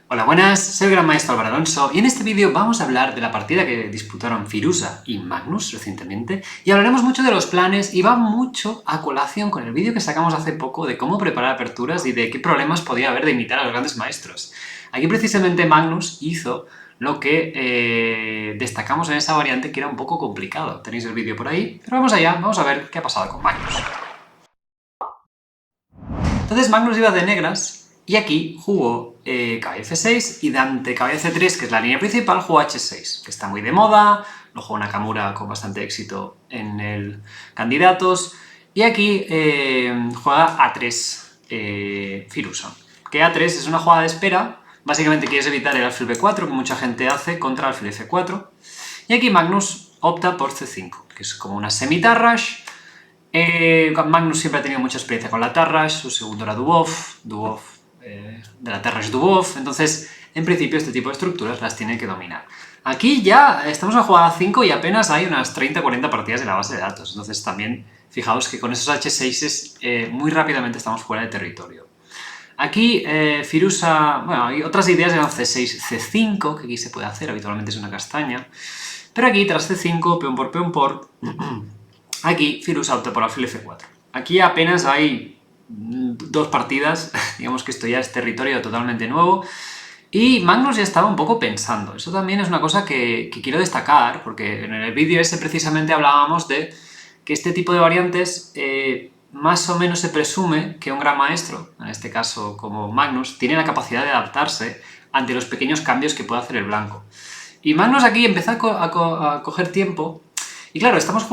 Hola, buenas, soy el Gran Maestro Álvaro Alonso y en este vídeo vamos a hablar de la partida que disputaron Firuza y Magnus recientemente y hablaremos mucho de los planes y va mucho a colación con el vídeo que sacamos hace poco de cómo preparar aperturas y de qué problemas podía haber de imitar a los grandes maestros. Aquí precisamente Magnus hizo lo que destacamos en esa variante que era un poco complicado. Tenéis el vídeo por ahí, pero vamos allá, vamos a ver qué ha pasado con Magnus. Entonces Magnus iba de negras y aquí jugó caballo F6 y ante caballo C3, que es la línea principal, jugó H6, que está muy de moda, lo jugó Nakamura con bastante éxito en el Candidatos, y aquí juega A3 Firuza, que A3 es una jugada de espera, básicamente quieres evitar el alfil B4, que mucha gente hace contra alfil F4, y aquí Magnus opta por C5, que es como una semi-tarrash. Magnus siempre ha tenido mucha experiencia con la Tarrash, su segundo era Dubov de la Tarrash Dubov, entonces en principio este tipo de estructuras las tiene que dominar. Aquí ya estamos en la jugada 5 y apenas hay unas 30-40 partidas en la base de datos, entonces también fijaos que con esos H6s muy rápidamente estamos fuera de territorio. Aquí Firuza, bueno, hay otras ideas, eran C6, C5, que aquí se puede hacer, habitualmente es una castaña, pero aquí tras C5, peón por, aquí Firuza opta por alfil F4. Aquí apenas hay dos partidas, digamos que esto ya es territorio totalmente nuevo, y Magnus ya estaba un poco pensando. Eso también es una cosa que quiero destacar, porque en el vídeo ese precisamente hablábamos de que este tipo de variantes más o menos se presume que un gran maestro, en este caso como Magnus, tiene la capacidad de adaptarse ante los pequeños cambios que puede hacer el blanco. Y Magnus aquí empieza a coger tiempo. Y claro, estamos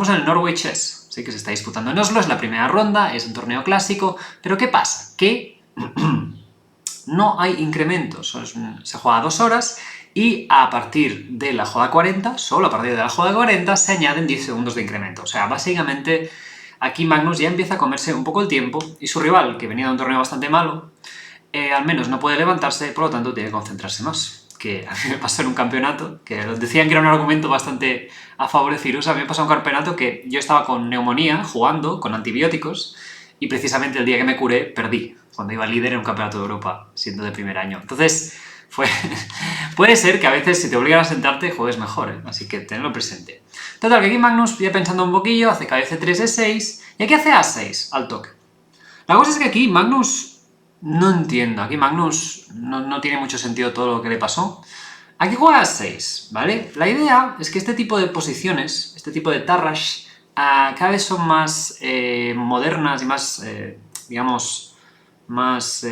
en el Norway Chess, ¿sí? Que se está disputando en Oslo, es la primera ronda, es un torneo clásico, pero ¿qué pasa? Que no hay incrementos, se juega 2 horas y a partir de la jugada 40, solo a partir de la jugada 40, se añaden 10 segundos de incremento. O sea, básicamente aquí Magnus ya empieza a comerse un poco el tiempo y su rival, que venía de un torneo bastante malo, al menos no puede levantarse, por lo tanto tiene que concentrarse más. Que a mí me pasó en un campeonato, que decían que era un argumento bastante a favor de Firuza. A mí me pasó un campeonato que yo estaba con neumonía, jugando, con antibióticos, y precisamente el día que me curé, perdí, cuando iba líder en un campeonato de Europa, siendo de primer año. Entonces, puede ser que a veces si te obligan a sentarte, juegues mejor, ¿eh? Así que tenedlo presente. Total, que aquí Magnus, ya pensando un poquillo, hace caballo C3, E6, y aquí hace A6, al toque. La cosa es que aquí Magnus... No entiendo, aquí Magnus no tiene mucho sentido todo lo que le pasó. Aquí juega a 6, ¿vale? La idea es que este tipo de posiciones, este tipo de Tarrash, cada vez son más modernas y más, digamos, más...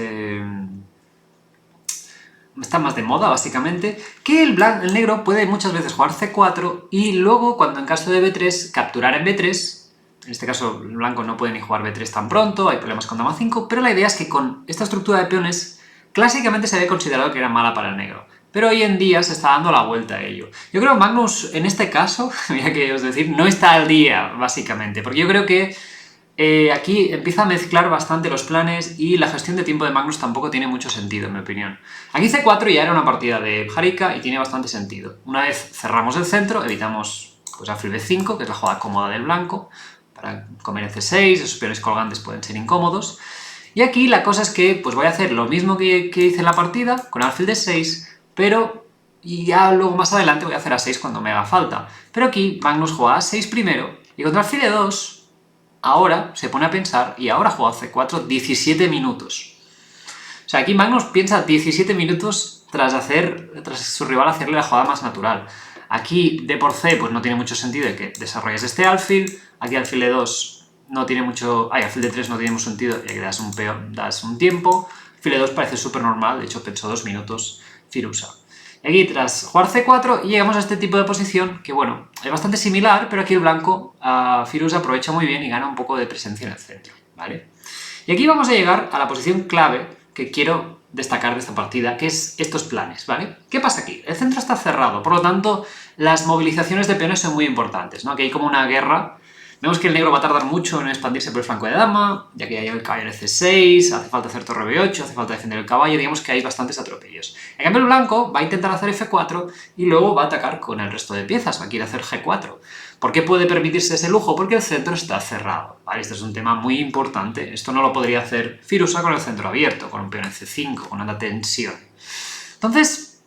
están más de moda, básicamente, que el negro puede muchas veces jugar C4 y luego, cuando en caso de B3, capturar en B3. En este caso, el blanco no puede ni jugar B3 tan pronto, hay problemas con dama 5, pero la idea es que con esta estructura de peones, clásicamente se había considerado que era mala para el negro. Pero hoy en día se está dando la vuelta a ello. Yo creo que Magnus, en este caso, mira que os decir, no está al día, básicamente, porque yo creo que aquí empieza a mezclar bastante los planes y la gestión de tiempo de Magnus tampoco tiene mucho sentido, en mi opinión. Aquí C4 ya era una partida de Harika y tiene bastante sentido. Una vez cerramos el centro, evitamos pues alfil B5, que es la jugada cómoda del blanco, para comer en C6, esos peones colgantes pueden ser incómodos. Y aquí la cosa es que pues voy a hacer lo mismo que hice en la partida, con alfil D6, pero y ya luego más adelante voy a hacer A6 cuando me haga falta. Pero aquí Magnus juega A6 primero, y contra alfil E2, ahora se pone a pensar, y ahora juega C4 17 minutos. O sea, aquí Magnus piensa 17 minutos tras su rival hacerle la jugada más natural. Aquí D por C pues no tiene mucho sentido de que desarrolles este alfil, aquí alfil E2 no tiene mucho... alfil D3 no tiene mucho sentido, ya que das un tiempo, alfil E2 parece súper normal, de hecho pensó 2 minutos Firuza. Y aquí tras jugar C4 llegamos a este tipo de posición que, bueno, es bastante similar, pero aquí el blanco, Firuza, aprovecha muy bien y gana un poco de presencia en el centro, ¿vale? Y aquí vamos a llegar a la posición clave que quiero destacar de esta partida, que es estos planes, ¿vale? ¿Qué pasa aquí? El centro está cerrado, por lo tanto, las movilizaciones de peones son muy importantes, ¿no? Aquí hay como una guerra. Vemos que el negro va a tardar mucho en expandirse por el flanco de dama, ya que hay el caballo en C6, hace falta hacer torre B8, hace falta defender el caballo, digamos que hay bastantes atropellos. En cambio el blanco va a intentar hacer F4 y luego va a atacar con el resto de piezas, va a querer hacer G4. ¿Por qué puede permitirse ese lujo? Porque el centro está cerrado, ¿vale? Este es un tema muy importante, esto no lo podría hacer Firuza con el centro abierto, con un peón en C5, con una tensión. Entonces,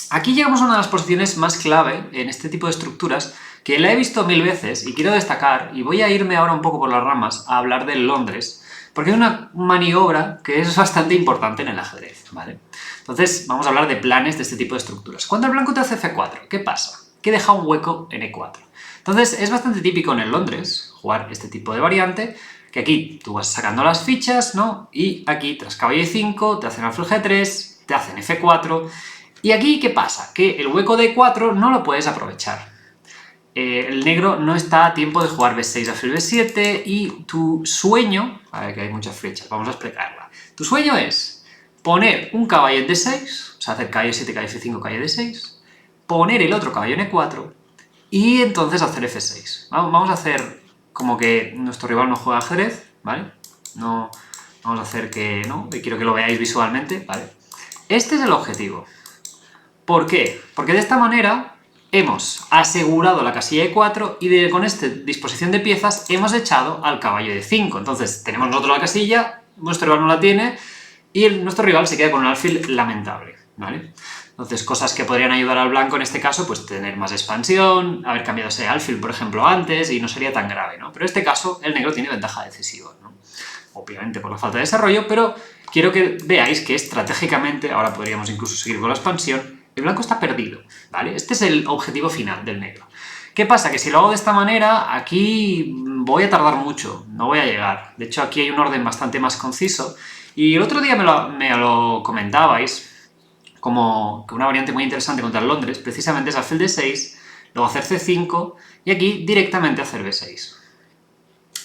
aquí llegamos a una de las posiciones más clave en este tipo de estructuras, que la he visto 1000 veces y quiero destacar, y voy a irme ahora un poco por las ramas a hablar del Londres, porque es una maniobra que es bastante importante en el ajedrez, ¿vale? Entonces, vamos a hablar de planes de este tipo de estructuras. Cuando el blanco te hace F4, ¿qué pasa? Que deja un hueco en E4. Entonces, es bastante típico en el Londres jugar este tipo de variante, que aquí tú vas sacando las fichas, ¿no? Y aquí, tras caballo E5, te hacen alfil G3, te hacen F4, y aquí, ¿qué pasa? Que el hueco de E4 no lo puedes aprovechar. El negro no está a tiempo de jugar B6 alfil B7 y tu sueño... A ver, que hay muchas flechas, vamos a explicarla. Tu sueño es poner un caballo en D6, o sea, hacer caballo 7, caballo F5, caballo D6, poner el otro caballo en E4 y entonces hacer F6. Vamos a hacer como que nuestro rival no juega ajedrez, ¿vale? No, vamos a hacer que... no, quiero que lo veáis visualmente, ¿vale? Este es el objetivo. ¿Por qué? Porque de esta manera hemos asegurado la casilla de 4 y con esta disposición de piezas hemos echado al caballo de 5. Entonces tenemos nosotros la casilla, nuestro rival no la tiene y nuestro rival se queda con un alfil lamentable, ¿vale? Entonces cosas que podrían ayudar al blanco en este caso, pues tener más expansión, haber cambiado ese alfil, por ejemplo, antes y no sería tan grave, ¿no? Pero en este caso el negro tiene ventaja decisiva, ¿no? Obviamente por la falta de desarrollo, pero quiero que veáis que estratégicamente, ahora podríamos incluso seguir con la expansión, el blanco está perdido, ¿vale? Este es el objetivo final del negro. ¿Qué pasa? Que si lo hago de esta manera, aquí voy a tardar mucho, no voy a llegar. De hecho, aquí hay un orden bastante más conciso. Y el otro día me lo comentabais, como que una variante muy interesante contra el Londres, precisamente es alfil D6, luego hacer C5, y aquí directamente hacer B6.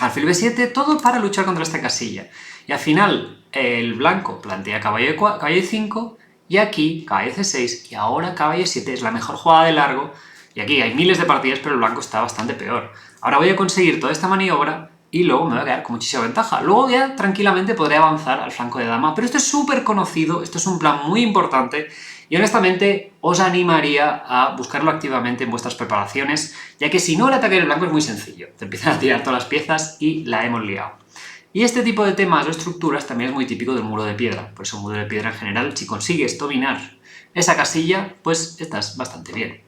Alfil B7, todo para luchar contra esta casilla. Y al final, el blanco plantea caballo E5, y aquí caballo C6, y ahora caballo E7 es la mejor jugada de largo, y aquí hay miles de partidas, pero el blanco está bastante peor. Ahora voy a conseguir toda esta maniobra, y luego me voy a quedar con muchísima ventaja. Luego ya tranquilamente podré avanzar al flanco de dama, pero esto es súper conocido, esto es un plan muy importante, y honestamente os animaría a buscarlo activamente en vuestras preparaciones, ya que si no el ataque del blanco es muy sencillo. Te empiezan a tirar todas las piezas y la hemos liado. Y este tipo de temas o estructuras también es muy típico del muro de piedra. Por eso el muro de piedra en general, si consigues dominar esa casilla, pues estás bastante bien.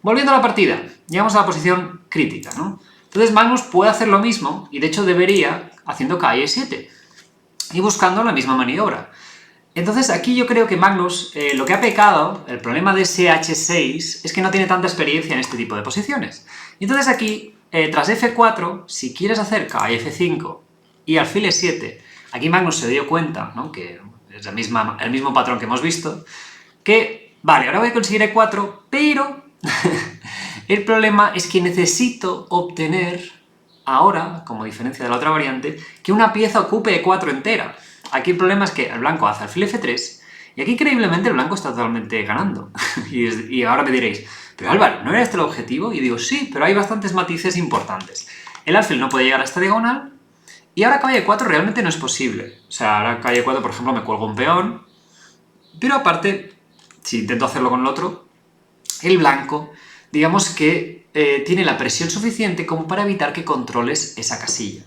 Volviendo a la partida, llegamos a la posición crítica, ¿no? Entonces Magnus puede hacer lo mismo, y de hecho debería, haciendo caballo E7, y buscando la misma maniobra. Entonces aquí yo creo que Magnus, lo que ha pecado, el problema de ese H6, es que no tiene tanta experiencia en este tipo de posiciones. Y entonces aquí, tras F4, si quieres hacer caballo F5 y alfil E7, aquí Magnus se dio cuenta, ¿no? Que es el mismo patrón que hemos visto, que, vale, ahora voy a conseguir E4, pero el problema es que necesito obtener ahora, como diferencia de la otra variante, que una pieza ocupe E4 entera. Aquí el problema es que el blanco hace alfil F3, y aquí increíblemente el blanco está totalmente ganando. y ahora me diréis, pero Álvaro, ¿no era este el objetivo? Y digo, sí, pero hay bastantes matices importantes. El alfil no puede llegar a esta diagonal, y ahora caballo E4 realmente no es posible. O sea, ahora caballo E4, por ejemplo, me cuelgo un peón, pero aparte, si intento hacerlo con el otro, el blanco, digamos que tiene la presión suficiente como para evitar que controles esa casilla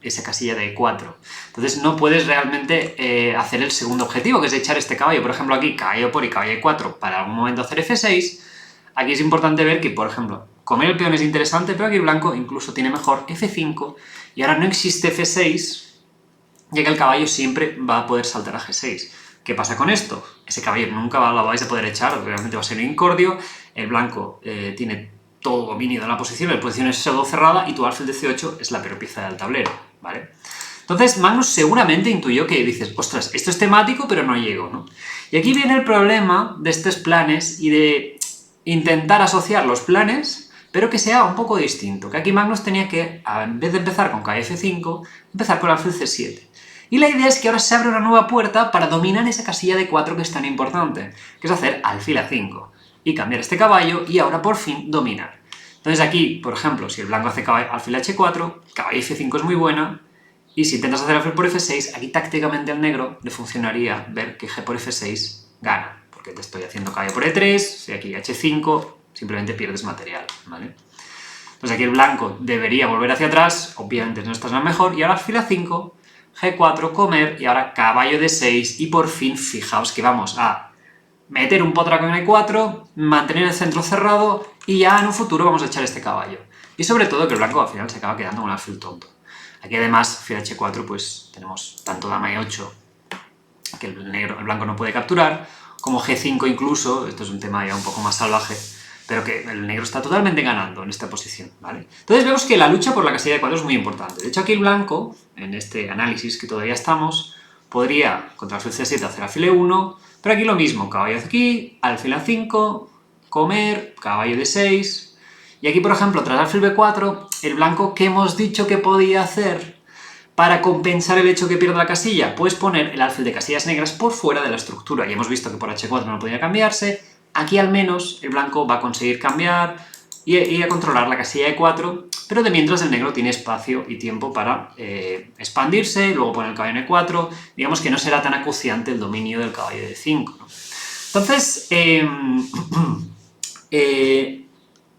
de E4. Entonces no puedes realmente hacer el segundo objetivo, que es echar este caballo. Por ejemplo, aquí caballo por y caballo E4 para algún momento hacer F6. Aquí es importante ver que, por ejemplo, comer el peón es interesante, pero aquí el blanco incluso tiene mejor F5, y ahora no existe F6, ya que el caballo siempre va a poder saltar a G6. ¿Qué pasa con esto? Ese caballo nunca lo vais a poder echar, realmente va a ser un incordio, el blanco tiene todo dominio de la posición, la posición es pseudo cerrada y tu alfil de C8 es la peor pieza del tablero, ¿vale? Entonces Magnus seguramente intuyó que dices, ostras, esto es temático pero no llego, ¿no? Y aquí viene el problema de estos planes y de intentar asociar los planes, pero que sea un poco distinto, que aquí Magnus tenía que, en vez de empezar con KF5, empezar con alfil C7. Y la idea es que ahora se abre una nueva puerta para dominar esa casilla de 4 que es tan importante, que es hacer alfil A5, y cambiar este caballo, y ahora por fin dominar. Entonces aquí, por ejemplo, si el blanco hace alfil H4, caballo F5 es muy buena, y si intentas hacer alfil por F6, aquí tácticamente al negro le funcionaría ver que G por F6 gana, porque te estoy haciendo caballo por E3, si aquí H5, simplemente pierdes material, ¿vale? Entonces aquí el blanco debería volver hacia atrás, obviamente no estás lo mejor, y ahora alfil A5, G4, comer, y ahora caballo D6, y por fin, fijaos que vamos a meter un potro con E4, mantener el centro cerrado y ya en un futuro vamos a echar este caballo. Y sobre todo que el blanco al final se acaba quedando con un alfil tonto. Aquí además, alfil H4, pues tenemos tanto dama E8, que el blanco no puede capturar, como G5 incluso, esto es un tema ya un poco más salvaje, pero que el negro está totalmente ganando en esta posición, ¿vale? Entonces vemos que la lucha por la casilla de 4 es muy importante. De hecho, aquí el blanco, en este análisis que todavía estamos, podría contra alfil C7 hacer alfil E1, pero aquí lo mismo, caballo aquí, alfil A5, comer, caballo D6, y aquí, por ejemplo, tras alfil B4, el blanco, ¿qué hemos dicho que podía hacer para compensar el hecho que pierde la casilla? Pues poner el alfil de casillas negras por fuera de la estructura. Y hemos visto que por H4 no podía cambiarse. Aquí al menos el blanco va a conseguir cambiar y a controlar la casilla de 4, pero de mientras el negro tiene espacio y tiempo para expandirse, luego poner el caballo en E4, digamos que no será tan acuciante el dominio del caballo de 5, ¿no? Entonces,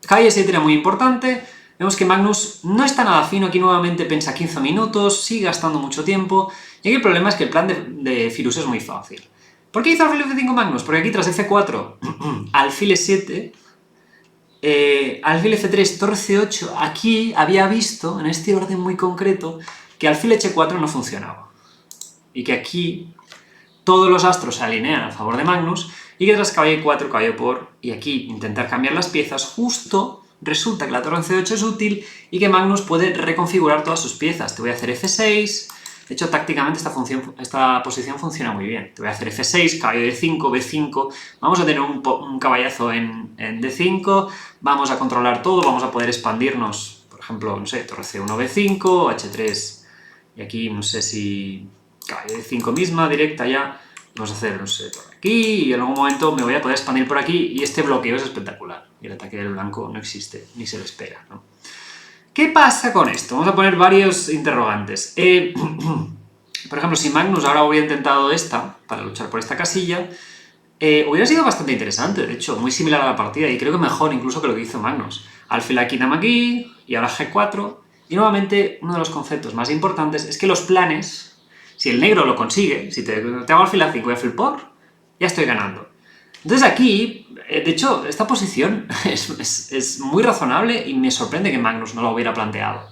caballo de 7 era muy importante. Vemos que Magnus no está nada fino, aquí nuevamente pensa 15 minutos, sigue gastando mucho tiempo, y aquí el problema es que el plan de Firuz es muy fácil. ¿Por qué hizo alfil F5 Magnus? Porque aquí tras F4, alfil E7, alfil F3, torre C8, aquí había visto, en este orden muy concreto, que alfil H4 no funcionaba. Y que aquí todos los astros se alinean a favor de Magnus, y que tras caballo E4, caballo por, y aquí intentar cambiar las piezas, justo resulta que la torre en C8 es útil y que Magnus puede reconfigurar todas sus piezas. Te voy a hacer F6, de hecho tácticamente esta posición funciona muy bien. Te voy a hacer F6, caballo D5, B5, vamos a tener un caballazo en D5, vamos a controlar todo, vamos a poder expandirnos, por ejemplo, no sé, torre C1, B5, H3, y aquí no sé si caballo D5 misma, directa ya, vamos a hacer, no sé, torre aquí, y en algún momento me voy a poder expandir por aquí, y este bloqueo es espectacular. Y el ataque del blanco no existe, ni se le espera, ¿no? ¿Qué pasa con esto? Vamos a poner varios interrogantes. Por ejemplo, si Magnus ahora hubiera intentado esta, para luchar por esta casilla, hubiera sido bastante interesante, de hecho, muy similar a la partida, y creo que mejor incluso que lo que hizo Magnus. Alfil aquí, dama aquí, y ahora G4, y nuevamente uno de los conceptos más importantes es que los planes, si el negro lo consigue, si te hago alfil A5 y alfil por, ya estoy ganando. Entonces aquí, de hecho, esta posición es muy razonable y me sorprende que Magnus no lo hubiera planteado.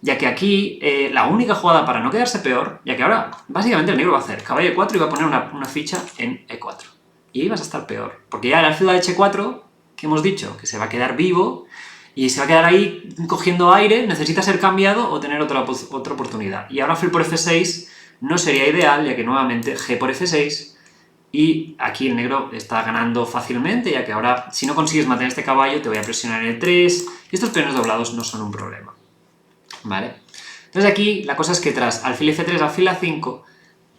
Ya que aquí, la única jugada para no quedarse peor, ya que ahora, básicamente el negro va a hacer caballo E4 y va a poner una ficha en E4. Y ahí vas a estar peor, porque ya el alfil de H4, que hemos dicho, que se va a quedar vivo, y se va a quedar ahí cogiendo aire, necesita ser cambiado o tener otra oportunidad. Y ahora alfil por F6 no sería ideal, ya que nuevamente G por F6, y aquí el negro está ganando fácilmente, ya que ahora, si no consigues mantener este caballo, te voy a presionar en el 3, y estos peones doblados no son un problema, ¿vale? Entonces aquí la cosa es que tras alfil F3, alfil A5,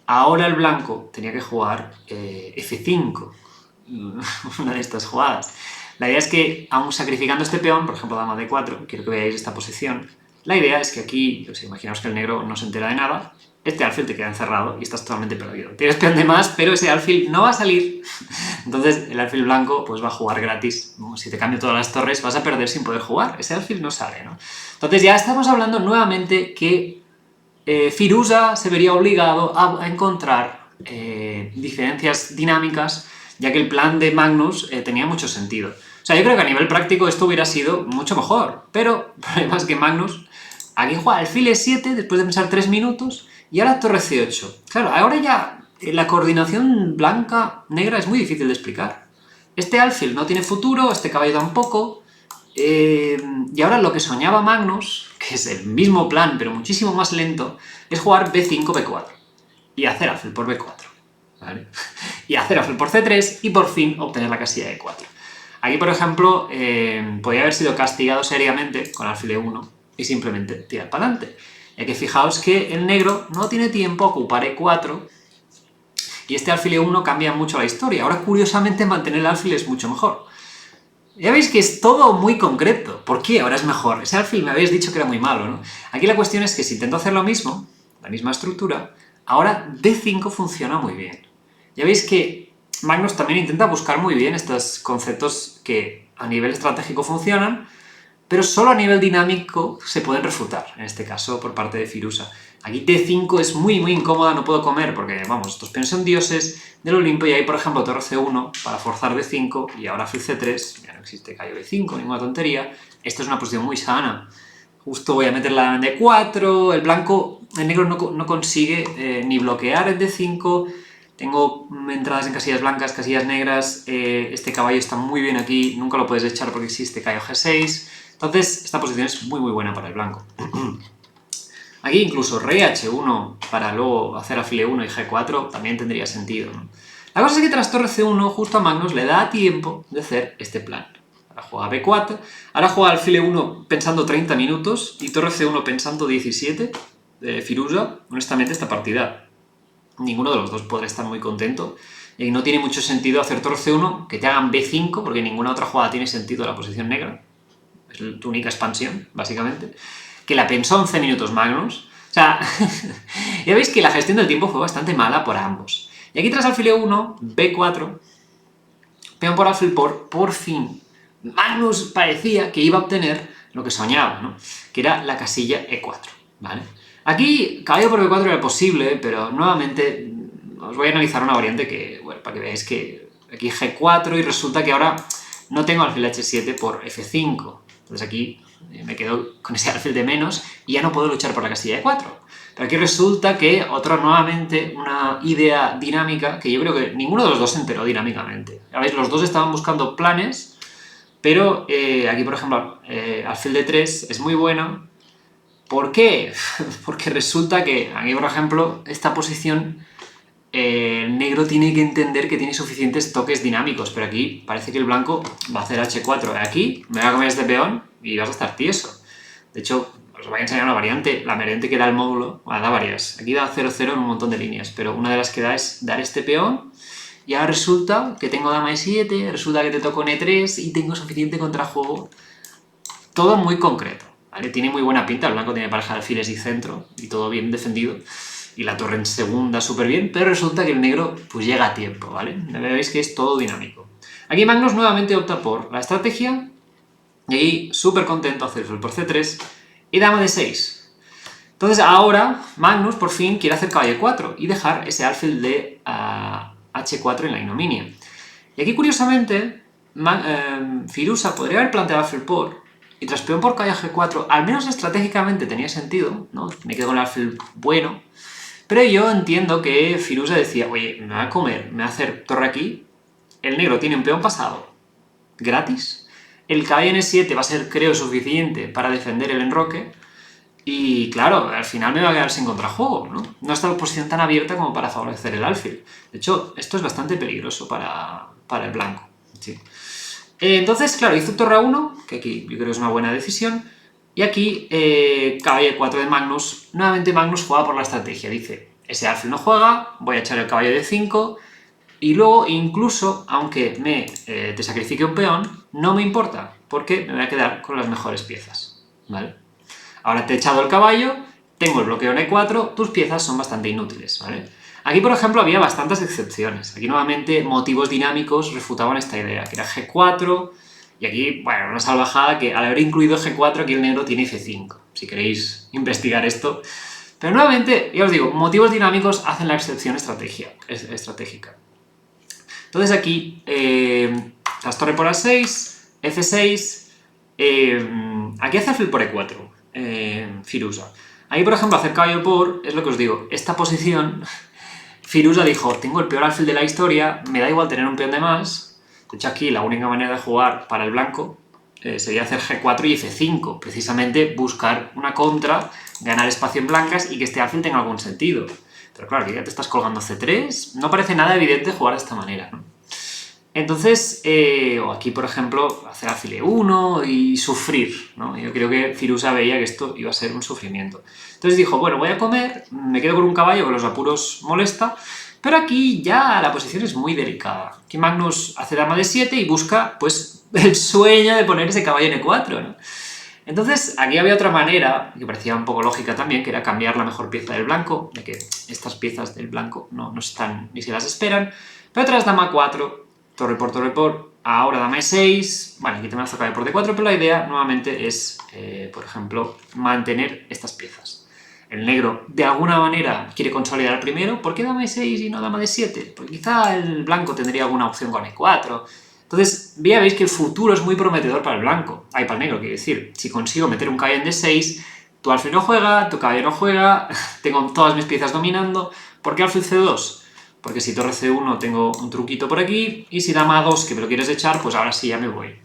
ahora el blanco tenía que jugar F5, una de estas jugadas. La idea es que, aún sacrificando este peón, por ejemplo dama D4, quiero que veáis esta posición, la idea es que aquí, pues imaginaos que el negro no se entera de nada, este alfil te queda encerrado y estás totalmente perdido. Tienes peón de más, pero ese alfil no va a salir. Entonces el alfil blanco pues va a jugar gratis. Si te cambio todas las torres vas a perder sin poder jugar. Ese alfil no sale, ¿no? Entonces ya estamos hablando nuevamente que Firuza se vería obligado a encontrar diferencias dinámicas, ya que el plan de Magnus tenía mucho sentido. O sea, yo creo que a nivel práctico esto hubiera sido mucho mejor, pero el problema es que Magnus aquí juega alfil E7 después de pensar 3 minutos y ahora torre C8. Claro, ahora ya la coordinación blanca-negra es muy difícil de explicar. Este alfil no tiene futuro, este caballo tampoco, y ahora lo que soñaba Magnus, que es el mismo plan pero muchísimo más lento, es jugar B5, B4 y hacer alfil por B4, ¿vale? Y hacer alfil por C3 y por fin obtener la casilla de E4. Aquí, por ejemplo, podría haber sido castigado seriamente con alfil E1 y simplemente tirar para adelante. Ya que fijaos que el negro no tiene tiempo a ocupar E4 y este alfil E1 cambia mucho la historia. Ahora, curiosamente, mantener el alfil es mucho mejor. Ya veis que es todo muy concreto. ¿Por qué ahora es mejor? Ese alfil me habéis dicho que era muy malo, ¿no? Aquí la cuestión es que si intento hacer lo mismo, la misma estructura, ahora D5 funciona muy bien. Ya veis que Magnus también intenta buscar muy bien estos conceptos que a nivel estratégico funcionan, pero solo a nivel dinámico se pueden refutar, en este caso por parte de Firuza. Aquí T5 es muy incómoda, no puedo comer, porque, vamos, estos peones son dioses del Olimpo, y ahí, por ejemplo, torre C1 para forzar D5, y ahora alfil C3, ya no existe caballo B5, ninguna tontería. Esto es una posición muy sana. Justo voy a meter la dama en D4, el negro no consigue ni bloquear el D5, tengo entradas en casillas blancas, casillas negras, este caballo está muy bien aquí, nunca lo puedes echar porque existe caballo G6, entonces esta posición es muy buena para el blanco. Aquí incluso rey H1 para luego hacer alfil E1 y G4 también tendría sentido, ¿no? La cosa es que tras torre C1 justo a Magnus le da tiempo de hacer este plan. Ahora juega B4, ahora juega alfil E1 pensando 30 minutos y torre C1 pensando 17 de Firuza. Honestamente esta partida ninguno de los dos podrá estar muy contento y no tiene mucho sentido hacer torre C1, que te hagan B5 porque ninguna otra jugada tiene sentido en la posición negra. Es tu única expansión, básicamente. Que la pensó 11 minutos Magnus. O sea, ya veis que la gestión del tiempo fue bastante mala por ambos. Y aquí tras alfil E1, B4, peón por alfil por fin, Magnus parecía que iba a obtener lo que soñaba, ¿no? Que era la casilla E4, ¿vale? Aquí, caballo por B4 era posible, pero nuevamente os voy a analizar una variante que, bueno, para que veáis que aquí G4 y resulta que ahora no tengo alfil H7 por F5. Entonces aquí me quedo con ese alfil de menos y ya no puedo luchar por la casilla de 4. Pero aquí resulta que nuevamente una idea dinámica que yo creo que ninguno de los dos se enteró dinámicamente. Ya veis, los dos estaban buscando planes, pero aquí, por ejemplo, alfil de 3 es muy bueno. ¿Por qué? Porque resulta que aquí, por ejemplo, esta posición el negro tiene que entender que tiene suficientes toques dinámicos, pero aquí parece que el blanco va a hacer H4. Aquí me voy a comer este peón y vas a estar tieso. De hecho, os voy a enseñar una variante, la variante que da el módulo, bueno, da varias. Aquí da 0-0 en un montón de líneas, pero una de las que da es dar este peón y ahora resulta que tengo dama E7, resulta que te toco E3 y tengo suficiente contrajuego. Todo muy concreto, ¿vale? Tiene muy buena pinta, el blanco tiene pareja de alfiles y centro y todo bien defendido. Y la torre en segunda súper bien, pero resulta que el negro pues llega a tiempo, ¿vale? Veis que es todo dinámico. Aquí Magnus nuevamente opta por la estrategia, y ahí súper contento hacer alfil por C3 y dama de 6. Entonces ahora Magnus por fin quiere hacer caballo 4 y dejar ese alfil de H4 en la ignominia. Y aquí curiosamente Firuza podría haber planteado alfil por y tras peón por caballo G4, al menos estratégicamente tenía sentido, ¿no? Me quedo con el alfil bueno. Pero yo entiendo que Firuza decía, oye, me va a comer, me va a hacer torre aquí, el negro tiene un peón pasado gratis, el caballo en E7 va a ser, creo, suficiente para defender el enroque, y claro, al final me va a quedar sin contrajuego, ¿no? No está la posición tan abierta como para favorecer el alfil. De hecho, esto es bastante peligroso para el blanco. Sí. Entonces, claro, hizo torre A1, que aquí yo creo que es una buena decisión, y aquí, caballo E4 de Magnus, nuevamente Magnus juega por la estrategia, dice, ese alfil no juega, voy a echar el caballo de 5, y luego incluso, aunque te sacrifique un peón, no me importa, porque me voy a quedar con las mejores piezas, ¿vale? Ahora te he echado el caballo, tengo el bloqueo en E4, tus piezas son bastante inútiles, ¿vale? Aquí, por ejemplo, había bastantes excepciones. Aquí, nuevamente, motivos dinámicos refutaban esta idea, que era G4, y aquí, bueno, una salvajada que al haber incluido G4, aquí el negro tiene F5, si queréis investigar esto. Pero nuevamente, ya os digo, motivos dinámicos hacen la excepción estratégica. Entonces aquí, tras torre por A6, F6, aquí hace alfil por E4, Firuza. Ahí, por ejemplo, hacer caballo por, es lo que os digo, esta posición, Firuza dijo, tengo el peor alfil de la historia, me da igual tener un peón de más. De hecho, aquí la única manera de jugar para el blanco sería hacer G4 y F5, precisamente buscar una contra, ganar espacio en blancas y que este alfil tenga algún sentido. Pero claro, aquí ya te estás colgando C3, no parece nada evidente jugar de esta manera, ¿no? Entonces, o aquí, por ejemplo, hacer alfil E1 y sufrir, ¿no? Yo creo que Firuza veía que esto iba a ser un sufrimiento. Entonces dijo, bueno, voy a comer, me quedo con un caballo que los apuros molesta, pero aquí ya la posición es muy delicada. Aquí Magnus hace dama de 7 y busca, pues, el sueño de poner ese caballo en E4, ¿no? Entonces, aquí había otra manera, que parecía un poco lógica también, que era cambiar la mejor pieza del blanco, de que estas piezas del blanco no están ni se las esperan, pero tras dama 4, torre por, ahora dama e6, vale, aquí también caballo por d4, pero la idea nuevamente es, por ejemplo, mantener estas piezas. El negro de alguna manera quiere consolidar primero. ¿Por qué dama e6 y no dama d7? Porque quizá el blanco tendría alguna opción con e4. Entonces, ya veis que el futuro es muy prometedor para el blanco. Ay, para el negro, quiero decir. Si consigo meter un caballo en d6, tu alfil no juega, tu caballo no juega, tengo todas mis piezas dominando. ¿Por qué alfil c2? Porque si torre c1 tengo un truquito por aquí, y si dama a2 que me lo quieres echar, pues ahora sí ya me voy.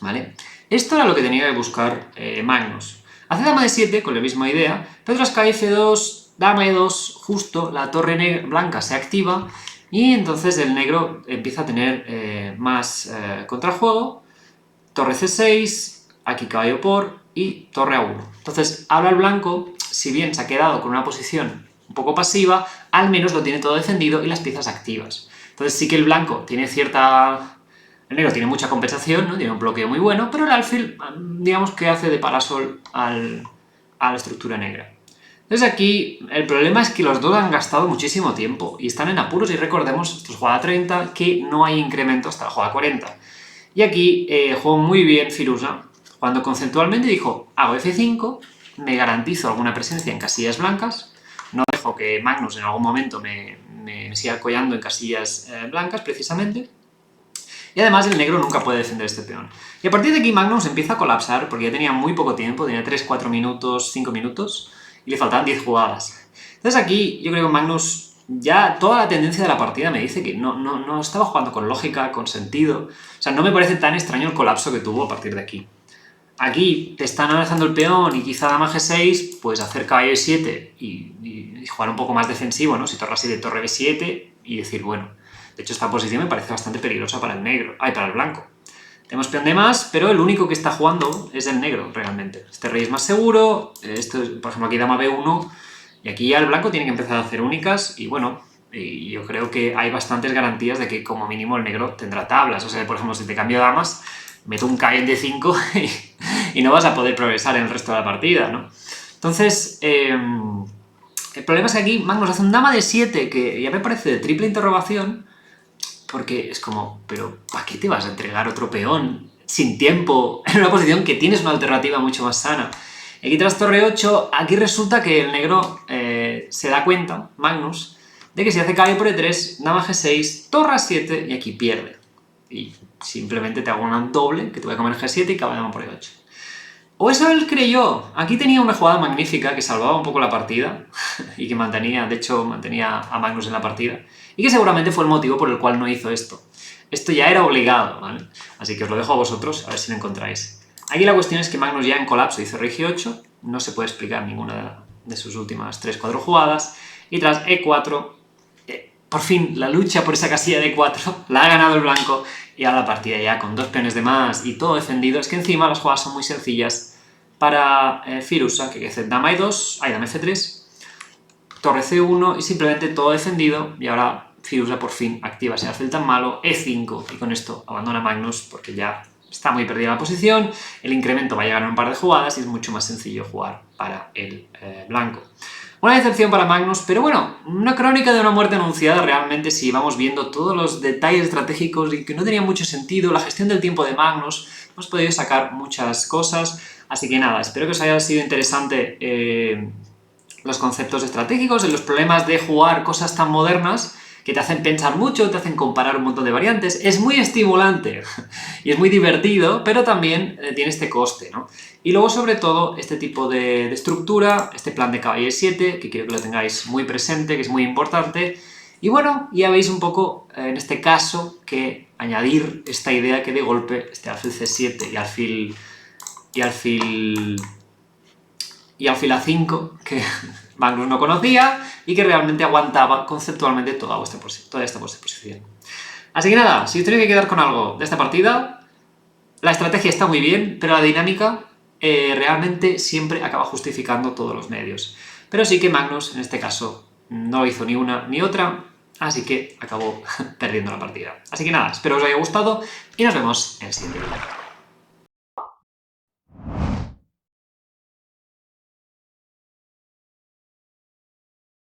¿Vale? Esto era lo que tenía que buscar Magnus. Hace dama d7 con la misma idea, pero tras cae f2, dama e2, justo la torre blanca se activa y entonces el negro empieza a tener más contrajuego. Torre c6, aquí caballo por y torre a1. Entonces ahora el blanco, si bien se ha quedado con una posición un poco pasiva, al menos lo tiene todo defendido y las piezas activas. Entonces sí que el blanco tiene cierta... El negro tiene mucha compensación, ¿no? Tiene un bloqueo muy bueno, pero el alfil, digamos que hace de parasol a la estructura negra. Entonces aquí el problema es que los dos han gastado muchísimo tiempo y están en apuros, y recordemos, esto es jugada 30, que no hay incremento hasta la jugada 40. Y aquí jugó muy bien Firuza, cuando conceptualmente dijo, hago F5, me garantizo alguna presencia en casillas blancas, no dejo que Magnus en algún momento me siga collando en casillas blancas, precisamente, y además el negro nunca puede defender este peón. Y a partir de aquí Magnus empieza a colapsar, porque ya tenía muy poco tiempo, tenía 3, 4 minutos, 5 minutos, y le faltaban 10 jugadas. Entonces aquí yo creo que Magnus, ya toda la tendencia de la partida me dice que no estaba jugando con lógica, con sentido. O sea, no me parece tan extraño el colapso que tuvo a partir de aquí. Aquí te están analizando el peón y quizá dama g6, pues hacer caballo e7 y jugar un poco más defensivo, ¿no? Si torre a7, torre b7 y decir, bueno, de hecho esta posición me parece bastante peligrosa para el negro, para el blanco. Tenemos peón de más, pero el único que está jugando es el negro, realmente. Este rey es más seguro, esto, por ejemplo, aquí dama b1, y aquí ya el blanco tiene que empezar a hacer únicas, y bueno, y yo creo que hay bastantes garantías de que como mínimo el negro tendrá tablas. O sea, por ejemplo, si te cambio damas, meto un caballo en d5 y no vas a poder progresar en el resto de la partida, ¿no? Entonces, el problema es que aquí Magnus hace un dama d7, que ya me parece de triple interrogación, porque es como, pero ¿para qué te vas a entregar otro peón sin tiempo en una posición que tienes una alternativa mucho más sana? Y aquí tras torre 8, aquí resulta que el negro se da cuenta, Magnus, de que si hace caballo por e3, dama g6, torre a7 y aquí pierde. Y simplemente te hago una doble, que te voy a comer g7 y caballo por e8. O eso él creyó. Aquí tenía una jugada magnífica que salvaba un poco la partida y que mantenía, de hecho, mantenía a Magnus en la partida, y que seguramente fue el motivo por el cual no hizo esto. Esto ya era obligado, ¿vale? Así que os lo dejo a vosotros, a ver si lo encontráis. Aquí la cuestión es que Magnus ya en colapso hizo rey g8, no se puede explicar ninguna de sus últimas 3-4 jugadas, y tras e4, por fin la lucha por esa casilla de e4 la ha ganado el blanco, y ahora la partida ya con 2 peones de más y todo defendido. Es que encima las jugadas son muy sencillas para Firuza, que hace dama e2, dama f3, torre c1 y simplemente todo defendido, y ahora Firuza por fin activa ese alfil tan malo, e5, y con esto abandona Magnus porque ya está muy perdida la posición, el incremento va a llegar en un par de jugadas y es mucho más sencillo jugar para el blanco. Una decepción para Magnus, pero bueno, una crónica de una muerte anunciada realmente, si vamos viendo todos los detalles estratégicos y que no tenía mucho sentido, la gestión del tiempo de Magnus, hemos podido sacar muchas cosas, así que nada, espero que os haya sido interesante los conceptos estratégicos, los problemas de jugar cosas tan modernas que te hacen pensar mucho, te hacen comparar un montón de variantes. Es muy estimulante y es muy divertido, pero también tiene este coste, ¿no? Y luego, sobre todo, este tipo de estructura, este plan de caballo e7, que quiero que lo tengáis muy presente, que es muy importante. Y bueno, ya veis un poco, en este caso, que añadir esta idea que de golpe este alfil c7 y alfil a5, que Magnus no conocía y que realmente aguantaba conceptualmente toda esta posición. Así que nada, si os tenéis que quedar con algo de esta partida, la estrategia está muy bien, pero la dinámica realmente siempre acaba justificando todos los medios. Pero sí que Magnus, en este caso, no hizo ni una ni otra, así que acabó perdiendo la partida. Así que nada, espero que os haya gustado y nos vemos en el siguiente vídeo.